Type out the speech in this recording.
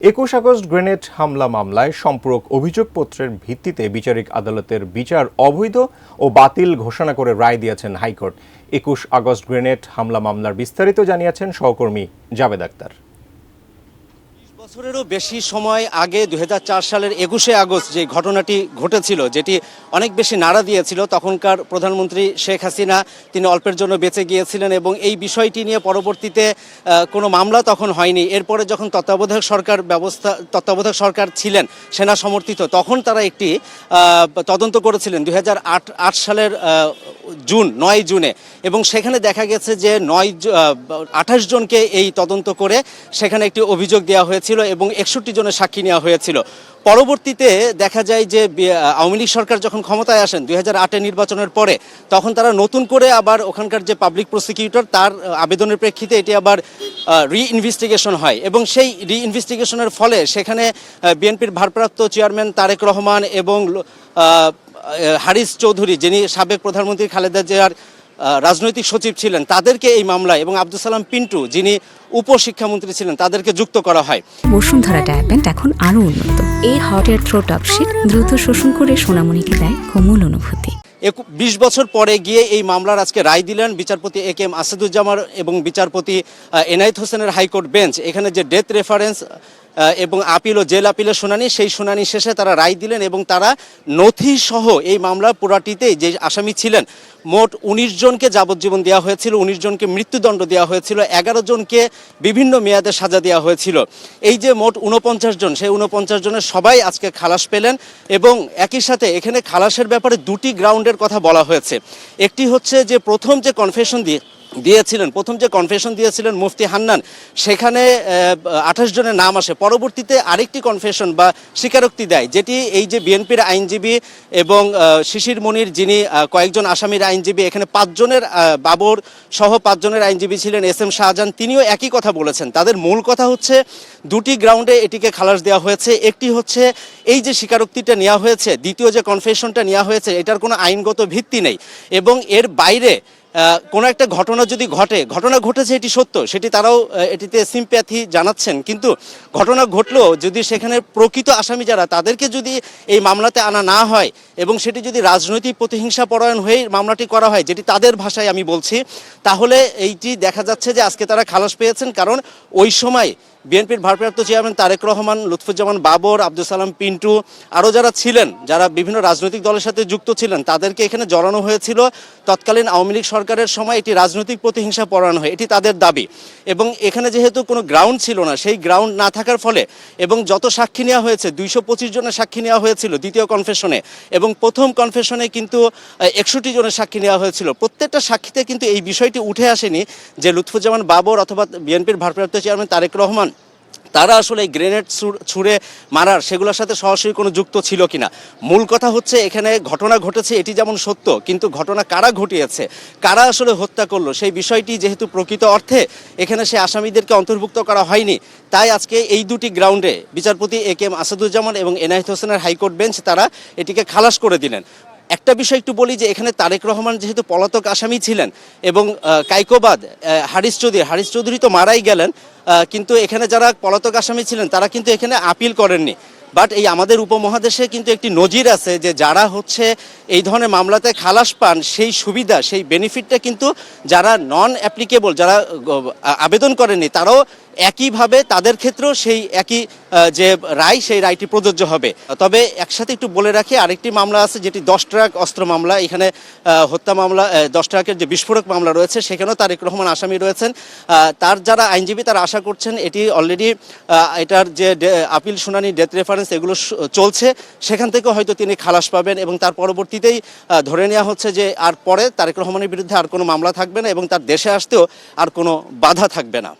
21 August grenade হামলা মামলায় সম্পূরক অভিযোগপত্রের ভিত্তিতে বিচারিক আদালতের বিচার অবৈধ ও বাতিল ঘোষণা করে রায় দিয়েছেন হাইকোর্ট। 21 আগস্ট গ্রেনেড হামলা মামলার বিস্তারিত জানিয়েছেন সহকর্মী জাবেদ আক্তার। বছরেরও বেশি সময় আগে 2004 সালের 21শে আগস্ট যে ঘটনাটি ঘটেছিল, যেটি অনেক বেশি নাড়া দিয়েছিল, তখনকার প্রধানমন্ত্রী শেখ হাসিনা তিনি অল্পের জন্য বেঁচে গিয়েছিলেন এবং এই বিষয়টি নিয়ে পরবর্তীতে কোনো মামলা তখন হয়নি। এরপরে যখন তত্ত্বাবধায়ক সরকার ছিলেন সেনা সমর্থিত, তখন তারা একটি তদন্ত করেছিলেন 2008 সালের 9 জুনে এবং সেখানে দেখা গেছে যে 28 জনকে এই তদন্ত করে সেখানে একটি অভিযোগ দেওয়া হয়েছিল এবং 61 জনের সাক্ষী নেওয়া হয়েছিল। পরবর্তীতে দেখা যায় যে আওয়ামী লীগ সরকার যখন ক্ষমতায় আসেন 2008 নির্বাচনের পরে, তখন তারা নতুন করে আবার ওখানকার যে পাবলিক প্রসিকিউটর তার আবেদনের প্রেক্ষিতে এটি আবার রি-ইনভেস্টিগেশন হয় এবং সেই রি-ইনভেস্টিগেশনের ফলে সেখানে বিএনপির ভারপ্রাপ্ত চেয়ারম্যান তারেক রহমান এবং হারিস চৌধুরী, যিনি সাবেক প্রধানমন্ত্রী খালেদা জিয়ার রাজনৈতিক সচিব ছিলেন, তাদেরকে এই মামলায় এবং আব্দুল সালাম পিন্টু, যিনি উপশিক্ষামন্ত্রী ছিলেন, তাদেরকে যুক্ত করা হয়। বসুন্ধরা ডায়াপেন্ট এখন আরো উন্নত। এই হট এয়ার থ্রো টপশিট দ্রুত শোষণ করে সোনামণিকে দেয় কোমল অনুভূতি। 20 বছর পরে গিয়ে এই মামলার আজকে রায় দিলেন বিচারপতি এ.কে.এম. আসাদুজ্জামান এবং বিচারপতি এনায়েত হোসেনের হাইকোর্ট বেঞ্চ। এখানে যে ডেথ রেফারেন্স এবং আপিল ও জেল আপিলের শুনানি, সেই শুনানি শেষে তারা রায় দিলেন এবং তারা নথি সহ এই মামলা পুরাটিতেই যে আসামি ছিলেন, মোট 19 জনকে যাবজ্জীবন দেওয়া হয়েছিল, 19 জনকে মৃত্যুদণ্ড দেওয়া হয়েছিল, 11 জনকে বিভিন্ন মেয়াদে সাজা দেওয়া হয়েছিল। এই যে মোট 49 জন, সেই 49 জনের সবাই আজকে খালাস পেলেন এবং একই সাথে এখানে খালাসের ব্যাপারে দুটি গ্রাউন্ডের কথা বলা হয়েছে। একটি হচ্ছে যে প্রথম যে কনফেশন দিয়েছিলেন মুফতি হান্নান, সেখানে 28 জনের নাম আসে। পরবর্তীতে আরেকটি কনফেশন বা স্বীকারোক্তি দেয়, যেটি এই যে বিএনপির আইনজীবী এবং শিশির মনির, যিনি কয়েকজন আসামির আইনজীবী, এখানে 5 জনের বাবর সহ 5 জনের আইনজীবী ছিলেন এস.এম. শাহজাহান, তিনিও একই কথা বলেছেন। তাদের মূল কথা হচ্ছে দুটি গ্রাউন্ডে এটিকে খালাস দেওয়া হয়েছে। একটি হচ্ছে এই যে স্বীকারোক্তিটা নেওয়া হয়েছে, দ্বিতীয় যে কনফেশনটা নেওয়া হয়েছে, এটার কোনো আইনগত ভিত্তি নেই এবং এর বাইরে কোনো একটা ঘটনা যদি ঘটনা ঘটেছে এটি সত্য, সেটি তারাও এটিতে সিম্প্যাথি জানাচ্ছেন, কিন্তু ঘটনা ঘটলেও যদি সেখানে প্রকৃত আসামি যারা, তাদেরকে যদি এই মামলাতে আনা না হয় এবং সেটি যদি রাজনৈতিক প্রতিহিংসা পরায়ণ হয়ে মামলাটি করা হয়, যেটি তাদের ভাষায় আমি বলছি, তাহলে এইটি দেখা যাচ্ছে যে আজকে তারা খালাস পেয়েছেন। কারণ ওই সময় বিএনপির ভারপ্রাপ্ত চেয়ারম্যান তারেক রহমান, লুৎফুজ্জামান বাবর, আব্দুল সালাম পিন্টু, আরও যারা ছিলেন, যারা বিভিন্ন রাজনৈতিক দলের সাথে যুক্ত ছিলেন, তাদেরকে এখানে জড়ানো হয়েছিল তৎকালীন আওয়ামী লীগ সরকারের সময়। এটি রাজনৈতিক প্রতিহিংসা পরায়ণ হয়, এটি তাদের দাবি। এবং এখানে যেহেতু কোনো গ্রাউন্ড ছিল না, সেই গ্রাউন্ড না থাকার ফলে এবং যত সাক্ষী নেওয়া হয়েছে, 225 জনের সাক্ষী নেওয়া হয়েছিল দ্বিতীয় কনফেশনে এবং প্রথম কনফেশনে কিন্তু 61 জনের সাক্ষী নেওয়া হয়েছিল। প্রত্যেকটা সাক্ষীতে কিন্তু এই বিষয়টি উঠে আসেনি যে লুৎফুজ্জামান বাবর অথবা বিএনপির ভারপ্রাপ্ত চেয়ারম্যান তারেক রহমান তারা আসলে এই গ্রেনেড ছুঁড়ে মারার সেগুলোর সাথে সরাসরি কোনো যুক্ত ছিল কিনা। মূল কথা হচ্ছে এখানে ঘটনা ঘটেছে এটি যেমন সত্য, কিন্তু ঘটনা কারা ঘটিয়েছে, কারা আসলে হত্যা করলো, সেই বিষয়টি যেহেতু প্রকৃত অর্থে এখানে সে আসামিদেরকে অন্তর্ভুক্ত করা হয়নি, তাই আজকে এই দুটি গ্রাউন্ডে বিচারপতি এ.কে.এম. আসাদুজ্জামান এবং এনায়েত হোসেনের হাইকোর্ট বেঞ্চ তারা এটিকে খালাস করে দিলেন। একটা বিষয় একটু বলি যে এখানে তারেক রহমান যেহেতু পলাতক আসামি ছিলেন এবং কাইকোবাদ হারিস চৌধুরী তো মারাই গেলেন, কিন্তু এখানে যারা পলাতক আসামি ছিলেন তারা কিন্তু এখানে আপিল করেননি। বাট এই আমাদের উপমহাদেশে কিন্তু একটি নজির আছে যে যারা হচ্ছে এই ধরনের মামলাতে খালাস পান, সেই সুবিধা, সেই বেনিফিটটা কিন্তু যারা নন অ্যাপ্লিকেবল, যারা আবেদন করেননি, তারাও একইভাবে তাদের ক্ষেত্রেও সেই একই যে রায়, সেই রায়টি প্রযোজ্য হবে। তবে একসাথে একটু বলে রাখি, আরেকটি মামলা আছে যেটি 10 ট্রাক অস্ত্র মামলা। এখানে হত্যা মামলা, 10 ট্রাকের যে বিস্ফোরক মামলা রয়েছে, সেখানেও তারেক রহমান আসামি রয়েছেন। তার যারা আইনজীবী তারা আশা করছেন এটি অলরেডি এটার যে আপিল শুনানি, ডেথ রেফারেন্স, এগুলো চলছে, সেখান থেকে হয়তো তিনি খালাস পাবেন এবং তার পরবর্তীতেই ধরে নেওয়া হচ্ছে যে আর পরে তারেক রহমানের বিরুদ্ধে আর কোনো মামলা থাকবে না এবং তার দেশে আসতেও আর কোনো বাধা থাকবে না।